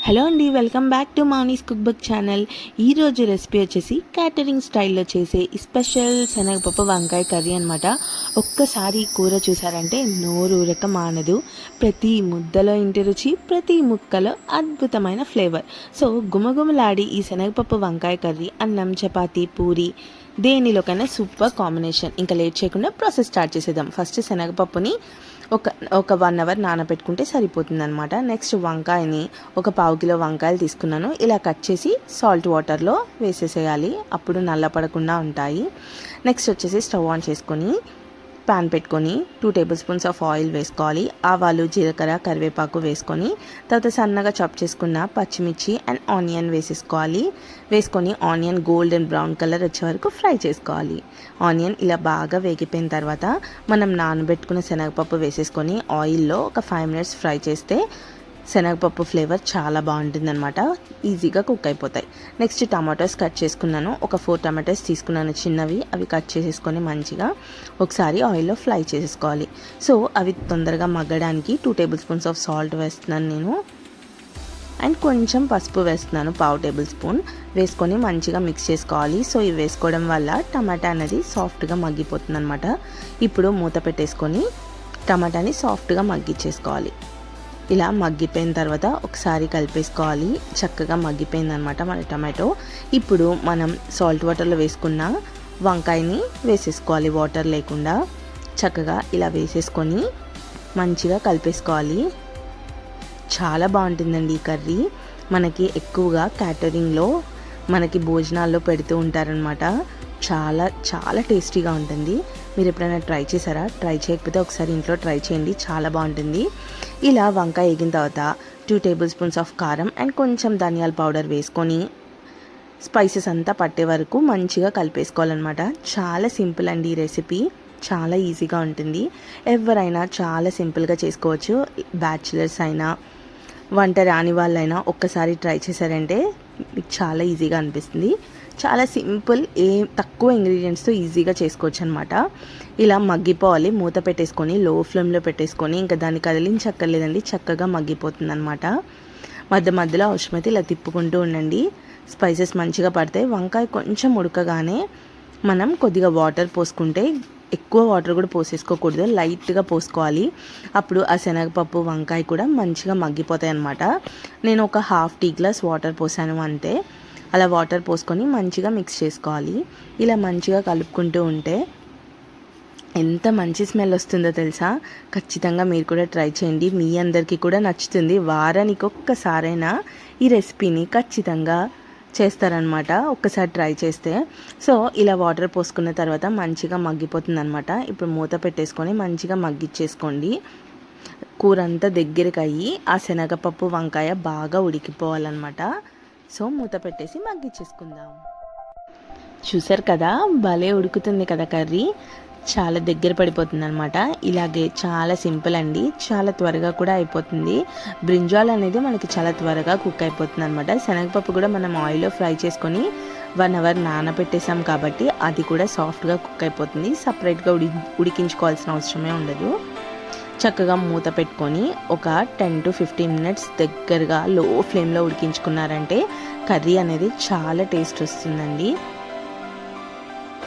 Hello అండి, welcome back to Mouni's cook book channel. ఈరోజు recipe వచ్చేసి క్యాటరింగ్ స్టైల్లో చేసే స్పెషల్ శనగపప్పు వంకాయ కర్రీ అనమాట. ఒక్కసారి కూర చూసారంటే నోరూరక మానదు. ప్రతి ముద్దలో ఇంటి రుచి, ప్రతి ముక్కలో అద్భుతమైన ఫ్లేవర్. సో గుమగుమలాడి ఈ శనగపప్పు వంకాయ కర్రీ అన్నం, చపాతీ, పూరి దేనిలోకైనా సూపర్ కాంబినేషన్. ఇంకా లేట్ చేయకుండా ప్రాసెస్ స్టార్ట్ చేసేద్దాం. ఫస్ట్ శనగపప్పుని ఒక 1 అవర్ నానబెట్టుకుంటే సరిపోతుంది అనమాట. నెక్స్ట్ వంకాయని ఒక 1/2 కిలో వంకాయలు తీసుకున్నాను. ఇలా కట్ చేసి సాల్ట్ వాటర్లో వేసేసేయాలి, అప్పుడు నల్లపడకుండా ఉంటాయి. నెక్స్ట్ వచ్చేసి స్టవ్ ఆన్ చేసుకొని ప్యాన్ పెట్టుకొని 2 టేబుల్ స్పూన్స్ ఆఫ్ ఆయిల్ వేసుకోవాలి. ఆవాలు, జీలకర్ర, కరివేపాకు వేసుకొని తర్వాత సన్నగా చాప్ చేసుకున్న పచ్చిమిర్చి అండ్ ఆనియన్ వేసుకొని ఆనియన్ గోల్డెన్ బ్రౌన్ కలర్ వచ్చే వరకు ఫ్రై చేసుకోవాలి. ఆనియన్ ఇలా బాగా వేగిపోయిన తర్వాత మనం నానబెట్టుకున్న శనగపప్పు వేసేసుకొని ఆయిల్లో ఒక 5 మినిట్స్ ఫ్రై చేస్తే శనగపప్పు ఫ్లేవర్ చాలా బాగుంటుంది అనమాట. ఈజీగా కుక్ అయిపోతాయి. నెక్స్ట్ టమాటోస్ కట్ చేసుకున్నాను. ఒక 4 టమాటోస్ తీసుకున్నాను చిన్నవి. అవి కట్ చేసేసుకొని మంచిగా ఒకసారి ఆయిల్లో ఫ్రై చేసేసుకోవాలి. సో అవి తొందరగా మగ్గడానికి 2 టేబుల్ స్పూన్స్ ఆఫ్ సాల్ట్ వేస్తున్నాను నేను. అండ్ కొంచెం పసుపు వేస్తున్నాను, 1/2 టేబుల్ స్పూన్ వేసుకొని మంచిగా మిక్స్ చేసుకోవాలి. సో ఇవి వేసుకోవడం వల్ల టమాటా అనేది సాఫ్ట్గా మగ్గిపోతుంది అనమాట. ఇప్పుడు మూత పెట్టేసుకొని టమాటాని సాఫ్ట్గా మగ్గిచ్చేసుకోవాలి. ఇలా మగ్గిపోయిన తర్వాత ఒకసారి కలిపేసుకోవాలి. చక్కగా మగ్గిపోయిందనమాట మన టమాటో. ఇప్పుడు మనం సాల్ట్ వాటర్లో వేసుకున్న వంకాయని వేసేసుకోవాలి, వాటర్ లేకుండా. చక్కగా ఇలా వేసేసుకొని మంచిగా కలిపేసుకోవాలి. చాలా బాగుంటుందండి ఈ కర్రీ. మనకి ఎక్కువగా క్యాటరింగ్లో మనకి భోజనాల్లో పెడుతూ ఉంటారనమాట. చాలా చాలా టేస్టీగా ఉంటుంది. మీరు ఎప్పుడైనా ట్రై చేశారా? ట్రై చేయకపోతే ఒకసారి ఇంట్లో ట్రై చేయండి, చాలా బాగుంటుంది. ఇలా వంకాయ వేగిన తర్వాత 2 టేబుల్ స్పూన్స్ ఆఫ్ కారం అండ్ కొంచెం ధనియాల పౌడర్ వేసుకొని స్పైసెస్ అంతా పట్టే వరకు మంచిగా కలిపేసుకోవాలన్నమాట. చాలా సింపుల్ అండి ఈ రెసిపీ, చాలా ఈజీగా ఉంటుంది. ఎవరైనా చాలా సింపుల్గా చేసుకోవచ్చు. బ్యాచిలర్స్ అయినా వంట రాని వాళ్ళైనా ఒక్కసారి ట్రై చేశారంటే మీకు చాలా ఈజీగా అనిపిస్తుంది. చాలా సింపుల్, తక్కువ ఇంగ్రీడియంట్స్తో ఈజీగా చేసుకోవచ్చు అనమాట. ఇలా మగ్గిపోవాలి. మూత పెట్టేసుకొని లో ఫ్లేమ్లో పెట్టేసుకొని ఇంకా దాన్ని కదిలించక్కర్లేదండి, చక్కగా మగ్గిపోతుంది అనమాట. మధ్యలో అవసరమైతే ఇలా తిప్పుకుంటూ ఉండండి. స్పైసెస్ మంచిగా పడతాయి. వంకాయ కొంచెం ఉడకగానే మనం కొద్దిగా వాటర్ పోసుకుంటే, ఎక్కువ వాటర్ కూడా పోసేసుకోకూడదు, లైట్గా పోసుకోవాలి. అప్పుడు ఆ శనగపప్పు వంకాయ కూడా మంచిగా మగ్గిపోతాయి అన్నమాట. నేను ఒక 1/2 టీ గ్లాస్ వాటర్ పోసాను అంతే. అలా వాటర్ పోసుకొని మంచిగా మిక్స్ చేసుకోవాలి. ఇలా మంచిగా కలుపుకుంటూ ఉంటే ఎంత మంచి స్మెల్ వస్తుందో తెలుసా. ఖచ్చితంగా మీరు కూడా ట్రై చేయండి, మీ అందరికీ కూడా నచ్చుతుంది. వారానికి ఒక్కసారైనా ఈ రెసిపీని ఖచ్చితంగా చేస్తారనమాట, ఒక్కసారి ట్రై చేస్తే. సో ఇలా వాటర్ పోసుకున్న తర్వాత మంచిగా మగ్గిపోతుంది అనమాట. ఇప్పుడు మూత పెట్టేసుకొని మంచిగా మగ్గిచ్చేసుకోండి. కూర అంతా దగ్గరికి అయ్యి ఆ శనగపప్పు వంకాయ బాగా ఉడికిపోవాలన్నమాట. సో మూత పెట్టేసి మగ్గిచ్చేసుకుందాం. చూసారు కదా, భలే ఉడుకుతుంది కదా కర్రీ, చాలా దగ్గర పడిపోతుంది అనమాట. ఇలాగే చాలా సింపుల్ అండి, చాలా త్వరగా కూడా అయిపోతుంది. బ్రింజాల్ అనేది మనకి చాలా త్వరగా కుక్ అయిపోతుంది అనమాట. శనగపప్పు కూడా మనం ఆయిల్లో ఫ్రై చేసుకొని 1 అవర్ నానబెట్టేసాం కాబట్టి అది కూడా సాఫ్ట్గా కుక్ అయిపోతుంది. సపరేట్గా ఉడికించుకోవాల్సిన అవసరమే ఉండదు. చక్కగా మూత పెట్టుకొని ఒక 10 to 15 మినిట్స్ దగ్గరగా లో ఫ్లేమ్లో ఉడికించుకున్నారంటే కర్రీ అనేది చాలా టేస్ట్ వస్తుందండి.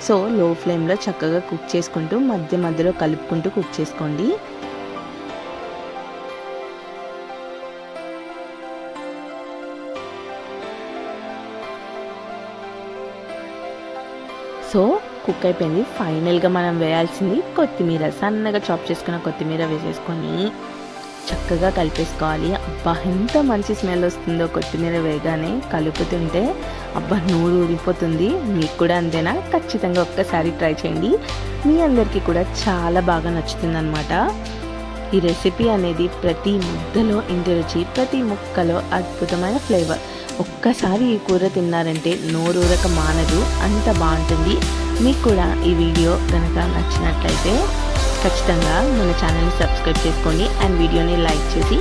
సో లో ఫ్లేమ్లో చక్కగా కుక్ చేసుకుంటూ మధ్యలో కలుపుకుంటూ కుక్ చేసుకోండి. సో కుక్ అయిపోయింది. ఫైనల్గా మనం వేయాల్సింది కొత్తిమీర. సన్నగా చాప్ చేసుకున్న కొత్తిమీర వేసేసుకొని చక్కగా కలిపేసుకోవాలి. అబ్బా ఎంత మంచి స్మెల్ వస్తుందో కొత్తిమీర వేయగానే, కలుపుతుంటే అబ్బా నోరు ఊరిపోతుంది. మీకు కూడా అంతేనా? ఖచ్చితంగా ఒక్కసారి ట్రై చేయండి, మీ అందరికీ కూడా చాలా బాగా నచ్చుతుంది అనమాట. ఈ రెసిపీ అనేది ప్రతి ముద్దలో ఇంటి రుచి, ప్రతి ముక్కలో అద్భుతమైన ఫ్లేవర్. ఒక్కసారి ఈ కూర తిన్నారంటే నోరూరక మానదు, అంత బాగుంటుంది. మీకు కూడా ఈ వీడియో కనుక నచ్చినట్లయితే ఖచ్చితంగా మన ఛానల్ని సబ్స్క్రైబ్ చేసుకోండి అండ్ వీడియోని లైక్ చేసి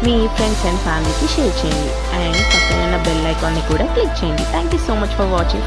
మీ ఫ్రెండ్స్ అండ్ ఫ్యామిలీకి షేర్ చేయండి. అండ్ పక్కన ఉన్న బెల్ ఐకాన్ని కూడా క్లిక్ చేయండి. Thank you so much for watching.